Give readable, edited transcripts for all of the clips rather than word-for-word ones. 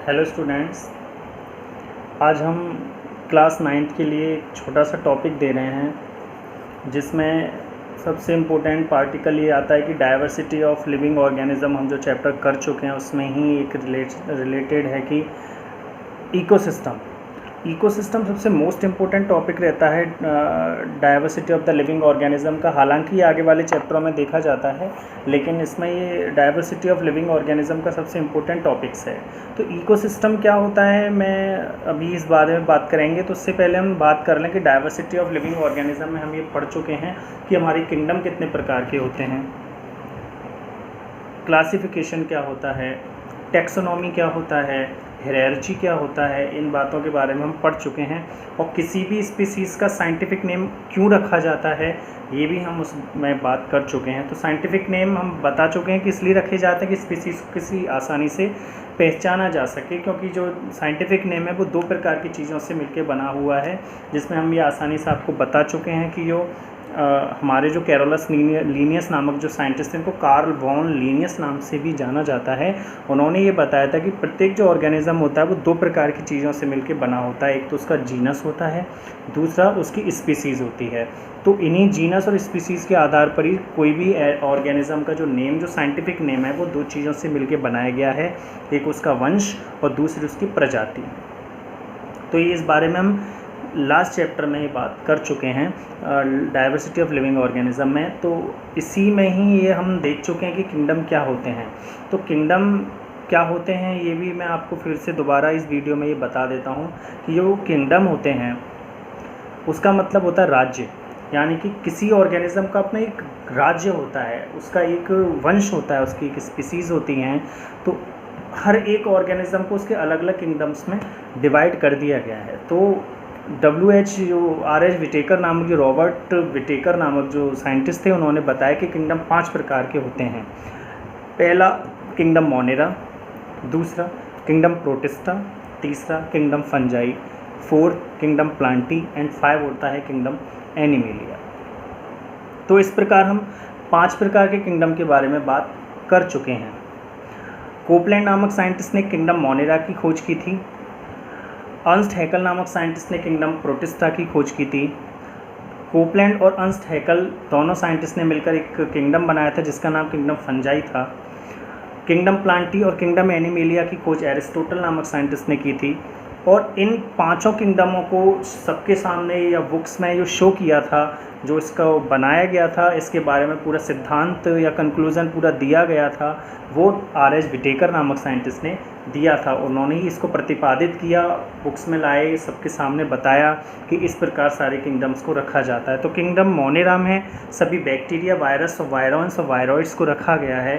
Hello students, आज हम class 9th के लिए एक छोटा सा टॉपिक दे रहे हैं जिसमें सबसे इम्पोर्टेंट पार्टिकल ये आता है कि डाइवर्सिटी ऑफ लिविंग ऑर्गेनिज्म। हम जो चैप्टर कर चुके हैं उसमें ही एक रिलेटेड है कि इकोसिस्टम सबसे मोस्ट इम्पोर्टेंट टॉपिक रहता है diversity of the living organism का। हालांकि आगे वाले चैप्टरों में देखा जाता है, लेकिन इसमें ये डाइवर्सिटी ऑफ लिविंग ऑर्गेनिज्म का सबसे इम्पोर्टेंट टॉपिक्स है। तो इकोसिस्टम क्या होता है, मैं अभी इस बारे में बात करेंगे। तो उससे पहले हम बात कर लें कि डाइवर्सिटी ऑफ लिविंग ऑर्गेनिज्म में हम ये पढ़ चुके हैं कि हमारी किंगडम कितने प्रकार के होते हैं, क्लासिफिकेशन क्या होता है, टैक्सोनॉमी क्या होता है, हायरार्ची क्या होता है। इन बातों के बारे में हम पढ़ चुके हैं। और किसी भी स्पीसीज़ का साइंटिफिक नेम क्यों रखा जाता है ये भी हम उसमें बात कर चुके हैं। तो साइंटिफिक नेम हम बता चुके हैं कि इसलिए रखे जाते हैं कि स्पीसीज़ को किसी आसानी से पहचाना जा सके, क्योंकि जो साइंटिफिक नेम है वो दो प्रकार की चीज़ों से मिलकर बना हुआ है, जिसमें हम ये आसानी से आपको बता चुके हैं कि जो हमारे जो कैरोलस लीनियस नामक जो साइंटिस्ट हैं, इनको कार्ल वॉन लीनियस नाम से भी जाना जाता है। उन्होंने ये बताया था कि प्रत्येक जो ऑर्गेनिज्म होता है वो दो प्रकार की चीज़ों से मिलकर बना होता है। एक तो उसका जीनस होता है, दूसरा उसकी स्पीसीज़ होती है। तो इन्हीं जीनस और स्पीसीज़ के आधार पर ही कोई भी ऑर्गेनिज्म का जो नेम, जो साइंटिफिक नेम है, वो दो चीज़ों से मिलकर बनाया गया है। एक उसका वंश और दूसरी उसकी प्रजाति। तो ये इस बारे में हम लास्ट चैप्टर में ये बात कर चुके हैं डाइवर्सिटी ऑफ लिविंग ऑर्गेनिज्म में। तो इसी में ही ये हम देख चुके हैं कि किंगडम क्या होते हैं। तो किंगडम क्या होते हैं ये भी मैं आपको फिर से दोबारा इस वीडियो में ये बता देता हूँ कि जो किंगडम होते हैं उसका मतलब होता है राज्य, यानी कि किसी ऑर्गेनिज्म का अपना एक राज्य होता है, उसका एक वंश होता है, उसकी एक स्पीसीज़ होती हैं। तो हर एक ऑर्गेनिज्म को उसके अलग अलग किंगडम्स में डिवाइड कर दिया गया है। तो R.H. विटेकर नामक जो रॉबर्ट विटेकर नामक जो साइंटिस्ट थे, उन्होंने बताया कि किंगडम 5 प्रकार के होते हैं। पहला किंगडम मोनेरा, दूसरा किंगडम प्रोटिस्टा, तीसरा kingdom fungi, fourth kingdom Plantae and 5 होता है किंगडम एनिमेलिया। तो इस प्रकार हम 5 प्रकार के किंगडम के बारे में बात कर चुके हैं। कोपलैंड नामक साइंटिस्ट ने किंगडम मोनेरा की खोज की थी। अर्नस्ट हैकल नामक साइंटिस्ट ने किंगडम प्रोटिस्टा की खोज की थी। कोपलैंड और अर्नस्ट हैकल दोनों साइंटिस्ट ने मिलकर एक किंगडम बनाया था जिसका नाम किंगडम फंजाई था। किंगडम प्लांटी और किंगडम एनिमेलिया की खोज एरिस्टोटल नामक साइंटिस्ट ने की थी। और इन 5 किंगडमों को सबके सामने या बुक्स में जो शो किया था, जो इसका बनाया गया था, इसके बारे में पूरा सिद्धांत या कंक्लूज़न पूरा दिया गया था, वो R.H. विटेकर नामक साइंटिस्ट ने दिया था। उन्होंने ही इसको प्रतिपादित किया, बुक्स में लाए, सबके सामने बताया कि इस प्रकार सारे किंगडम्स को रखा जाता है। तो किंगडम मोनेरा में सभी बैक्टीरिया, वायरस और वायरोन्स और वायरॉइड्स को रखा गया है।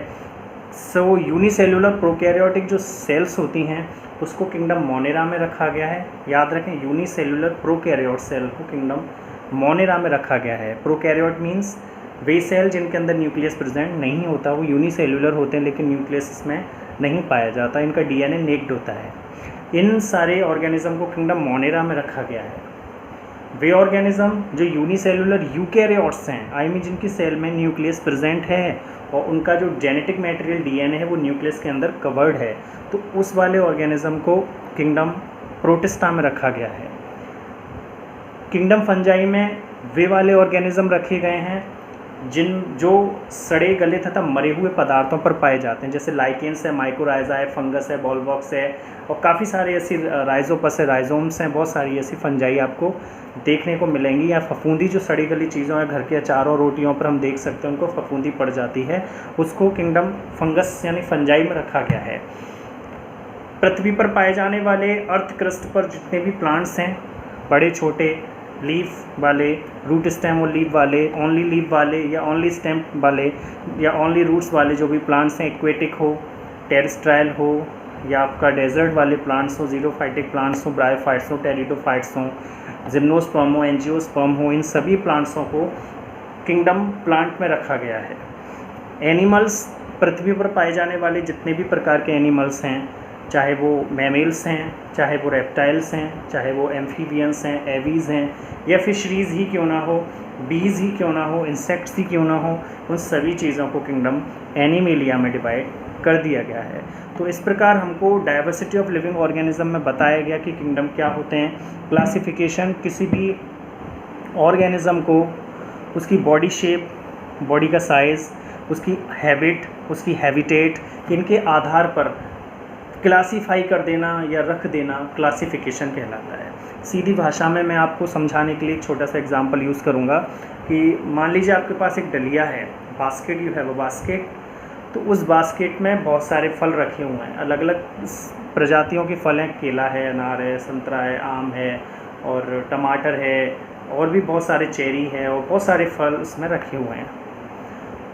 सो यूनिसेलुलर प्रोकैरियोटिक जो सेल्स होती हैं उसको किंगडम मोनेरा में रखा गया है। याद रखें, यूनिसेलुलर प्रोकैरियोट सेल को किंगडम मोनेरा में रखा गया है। प्रोकैरियोट मीन्स वे सेल जिनके अंदर न्यूक्लियस प्रेजेंट नहीं होता, वो यूनिसेलुलर होते हैं लेकिन न्यूक्लियस इसमें नहीं पाया जाता, इनका DNA नेक्ड होता है। इन सारे ऑर्गेनिज्म को किंगडम मोनेरा में रखा गया है। वे ऑर्गेनिज्म जो यूनिसेलुलर यूकैरियोट्स हैं, आई मीन जिनकी सेल में न्यूक्लियस प्रेजेंट है और उनका जो जेनेटिक मटेरियल DNA है वो न्यूक्लियस के अंदर कवर्ड है, तो उस वाले ऑर्गेनिज्म को किंगडम प्रोटिस्टा में रखा गया है। किंगडम फंजाई में वे वाले ऑर्गेनिज्म रखे गए हैं जो सड़े गले तथा मरे हुए पदार्थों पर पाए जाते हैं, जैसे लाइकेन्स है, माइकोराइजा है, फंगस है, बॉलवॉक्स है और काफ़ी सारे ऐसी राइजोपस है, राइजोम्स हैं, बहुत सारी ऐसी फंजाई आपको देखने को मिलेंगी। या फफूंदी जो सड़ी गली चीज़ों है, घर के अचारों रोटियों पर हम देख सकते हैं, उनको फफूंदी पड़ जाती है, उसको किंगडम फंगस यानी फंजाई में रखा गया है। पृथ्वी पर पाए जाने वाले अर्थ क्रस्ट पर जितने भी प्लांट्स हैं, बड़े छोटे, लीफ वाले, रूट स्टेम और लीफ वाले, ओनली लीफ वाले या ओनली स्टेम वाले या ओनली रूट्स वाले जो भी प्लांट्स हैं, एक्वेटिक हो, टेरेस्ट्राइल हो या आपका डेजर्ट वाले प्लांट्स हो, जीरोफाइटिक प्लांट्स हो, ब्रायोफाइट्स हो, टेरिडोफाइट्स हो, जिम्नोस्पर्म हो, एंजियोस्पर्म हो, इन सभी प्लांट्सों को किंगडम प्लांट में रखा गया है। एनिमल्स, पृथ्वी पर पाए जाने वाले जितने भी प्रकार के एनिमल्स हैं, चाहे वो मैमल्स हैं, चाहे वो रेप्टाइल्स हैं, चाहे वो एम्फीबियंस हैं, एवीज़ हैं, या फिशरीज़ ही क्यों ना हो, बीज ही क्यों ना हो, इंसेक्ट्स ही क्यों ना हो, उन सभी चीज़ों को किंगडम एनिमेलिया में डिवाइड कर दिया गया है। तो इस प्रकार हमको डाइवर्सिटी ऑफ लिविंग ऑर्गेनिज्म में बताया गया कि किंगडम क्या होते हैं। क्लासिफिकेशन किसी भी ऑर्गेनिज्म को उसकी बॉडी शेप, बॉडी का साइज़, उसकी हैबिट, उसकी हैबिटेट, इनके आधार पर क्लासीफाई कर देना या रख देना क्लासिफिकेशन कहलाता है। सीधी भाषा में मैं आपको समझाने के लिए एक छोटा सा एग्जांपल यूज़ करूँगा कि मान लीजिए आपके पास एक डलिया है, basket, you have a basket. तो उस बास्केट में बहुत सारे फल रखे हुए हैं, अलग अलग प्रजातियों के फल हैं, केला है, अनार है, संतरा है, आम है और टमाटर है, और भी बहुत सारे चेरी है और बहुत सारे फल उसमें रखे हुए हैं।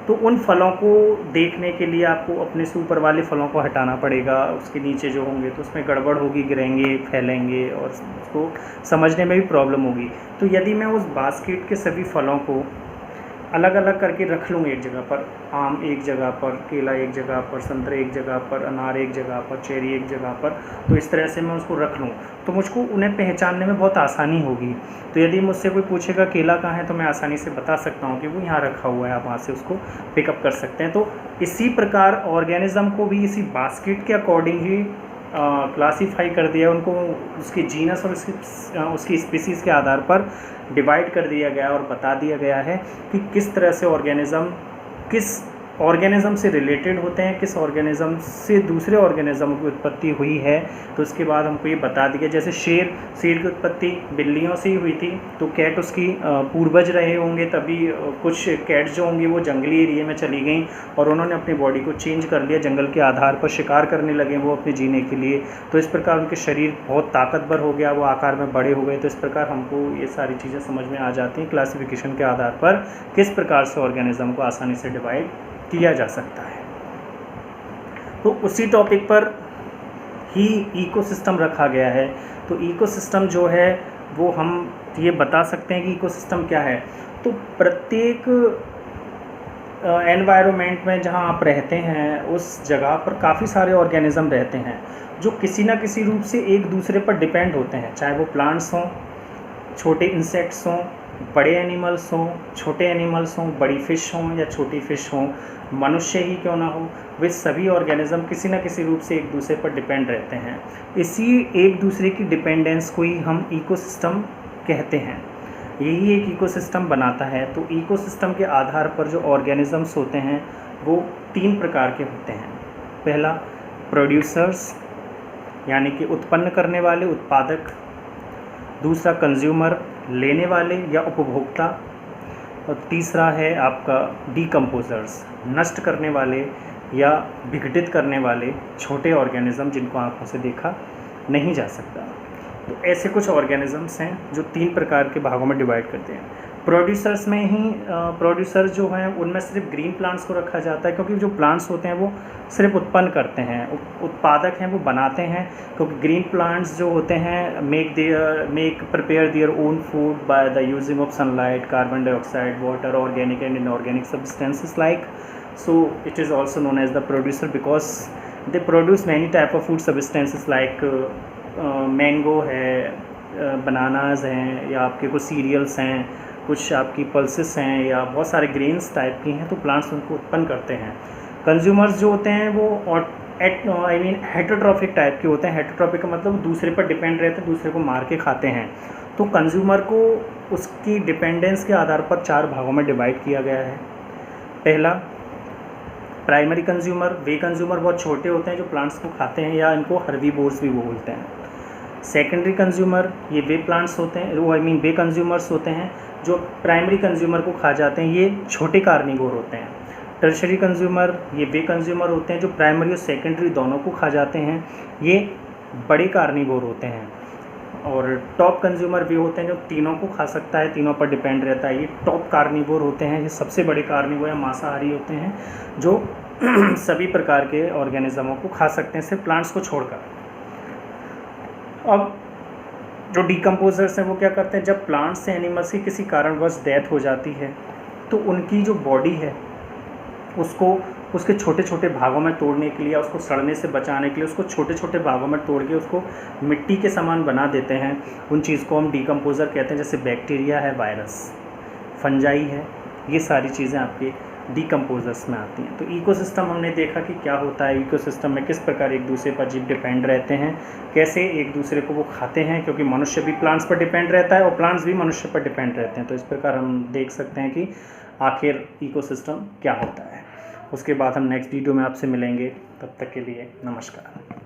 तो उन फलों को देखने के लिए आपको अपने से ऊपर वाले फलों को हटाना पड़ेगा, उसके नीचे जो होंगे तो उसमें गड़बड़ होगी, गिरेंगे, फैलेंगे और उसको समझने में भी प्रॉब्लम होगी। तो यदि मैं उस बास्केट के सभी फलों को अलग अलग करके रख लूँ एक जगह पर, आम एक जगह पर, केला एक जगह पर, संतरे एक जगह पर, अनार एक जगह पर, चेरी एक जगह पर, तो इस तरह से मैं उसको रख लूँ तो मुझको उन्हें पहचानने में बहुत आसानी होगी। तो यदि मुझसे कोई पूछेगा केला कहाँ है तो मैं आसानी से बता सकता हूँ कि वो यहाँ रखा हुआ है, आप वहाँ से उसको पिकअप कर सकते हैं। तो इसी प्रकार ऑर्गेनिज़म को भी इसी बास्केट के अकॉर्डिंग ही क्लासीफाई कर दिया, उनको उसके जीनस और उसकी स्पीसीज़ के आधार पर डिवाइड कर दिया गया और बता दिया गया है कि किस तरह से ऑर्गेनिज़म किस ऑर्गेनिज़म से रिलेटेड होते हैं, किस ऑर्गेनिज़म से दूसरे ऑर्गेनिज़म की उत्पत्ति हुई है। तो उसके बाद हमको ये बता दिया, जैसे शेर की उत्पत्ति बिल्लियों से ही हुई थी, तो कैट उसकी पूर्वज रहे होंगे, तभी कुछ कैट्स जो होंगी वो जंगली एरिया में चली गई और उन्होंने अपनी बॉडी को चेंज कर लिया, जंगल के आधार पर शिकार करने लगे वो अपने जीने के लिए। तो इस प्रकार उनके शरीर बहुत ताकतवर हो गया, वो आकार में बड़े हो गए। तो इस प्रकार हमको ये सारी चीज़ें समझ में आ जाती हैं क्लासिफिकेशन के आधार पर किस प्रकार से ऑर्गेनिज़म को आसानी से डिवाइड किया जा सकता है। तो उसी टॉपिक पर ही इकोसिस्टम रखा गया है। तो इकोसिस्टम जो है वो हम ये बता सकते हैं कि इकोसिस्टम क्या है। तो प्रत्येक एनवायरनमेंट में जहाँ आप रहते हैं उस जगह पर काफ़ी सारे ऑर्गेनिज़म रहते हैं जो किसी ना किसी रूप से एक दूसरे पर डिपेंड होते हैं, चाहे वो प्लांट्स हों, छोटे इंसेक्ट्स हों, बड़े एनिमल्स हों, छोटे एनिमल्स हों, बड़ी फ़िश हों या छोटी फ़िश हों, मनुष्य ही क्यों ना हो, वे सभी ऑर्गेनिज़म किसी न किसी रूप से एक दूसरे पर डिपेंड रहते हैं। इसी एक दूसरे की डिपेंडेंस को ही हम इकोसिस्टम कहते हैं, यही एक इकोसिस्टम बनाता है। तो इकोसिस्टम के आधार पर जो ऑर्गेनिज़म्स होते हैं वो 3 प्रकार के होते हैं। पहला प्रोड्यूसर्स यानी कि उत्पन्न करने वाले, उत्पादक। दूसरा कंज्यूमर लेने वाले या उपभोक्ता। और तीसरा है आपका डीकम्पोजर्स नष्ट करने वाले या विघटित करने वाले छोटे ऑर्गेनिज़म जिनको आँखों से देखा नहीं जा सकता। तो ऐसे कुछ ऑर्गेनिज़म्स हैं जो 3 प्रकार के भागों में डिवाइड करते हैं। प्रोड्यूसर्स में ही प्रोड्यूसर जो हैं उनमें सिर्फ ग्रीन प्लांट्स को रखा जाता है, क्योंकि जो प्लांट्स होते हैं वो सिर्फ उत्पन्न करते हैं, उत्पादक हैं, वो बनाते हैं। क्योंकि ग्रीन प्लांट्स जो होते हैं make prepare their own food by the using of sunlight, carbon dioxide, water, organic and inorganic substances like, so it is also known as the producer because they produce many type of food substances like mango है, bananas हैं, या आपके कुछ serials हैं, कुछ आपकी pulses हैं, या बहुत सारे ग्रेन्स टाइप की हैं, तो प्लांट्स उनको उत्पन्न करते हैं। कंज्यूमर्स जो होते हैं वो हेटरोट्रॉफिक टाइप के होते हैं। हेटरोट्रॉफिक का मतलब दूसरे पर डिपेंड रहते हैं, दूसरे को मार के खाते हैं। तो कंज्यूमर को उसकी डिपेंडेंस के आधार पर 4 भागों में डिवाइड किया गया है। पहला प्राइमरी कंज्यूमर, वे कंज्यूमर बहुत छोटे होते हैं जो प्लांट्स को खाते हैं, या इनको हर्बीवोर्स भी बोलते हैं। सेकेंडरी कंज्यूमर, ये वे प्लांट्स होते हैं, वे कंज्यूमर्स होते हैं जो प्राइमरी कंज्यूमर को खा जाते हैं, ये छोटे कार्निवोर होते हैं। टर्शरी कंज्यूमर, ये वे कंज्यूमर होते हैं जो प्राइमरी और सेकेंडरी दोनों को खा जाते हैं, ये बड़े कार्निवोर होते हैं। और टॉप कंज्यूमर वे होते हैं जो तीनों को खा सकता है, तीनों पर डिपेंड रहता है, ये टॉप कार्निवोर होते हैं। ये सबसे बड़े कार्निवोर या मांसाहारी होते हैं जो सभी प्रकार के ऑर्गेनिज़मों को खा सकते हैं, सिर्फ प्लांट्स को छोड़कर। अब जो डीकम्पोजर्स हैं वो क्या करते हैं, जब प्लांट्स से एनिमल्स की किसी कारणवश डेथ हो जाती है तो उनकी जो बॉडी है उसको उसके छोटे छोटे भागों में तोड़ने के लिए, उसको सड़ने से बचाने के लिए उसको छोटे छोटे भागों में तोड़ के उसको मिट्टी के समान बना देते हैं। उन चीज़ को हम डीकम्पोज़र कहते हैं, जैसे बैक्टीरिया है, वायरस, फंजाई है, ये सारी चीज़ें आपके डिकम्पोजर्स में आती हैं। तो इकोसिस्टम हमने देखा कि क्या होता है, इकोसिस्टम में किस प्रकार एक दूसरे पर जीव डिपेंड रहते हैं, कैसे एक दूसरे को वो खाते हैं, क्योंकि मनुष्य भी प्लांट्स पर डिपेंड रहता है और प्लांट्स भी मनुष्य पर डिपेंड रहते हैं। तो इस प्रकार हम देख सकते हैं कि आखिर इकोसिस्टम क्या होता है। उसके बाद हम नेक्स्ट वीडियो में आपसे मिलेंगे, तब तक के लिए नमस्कार।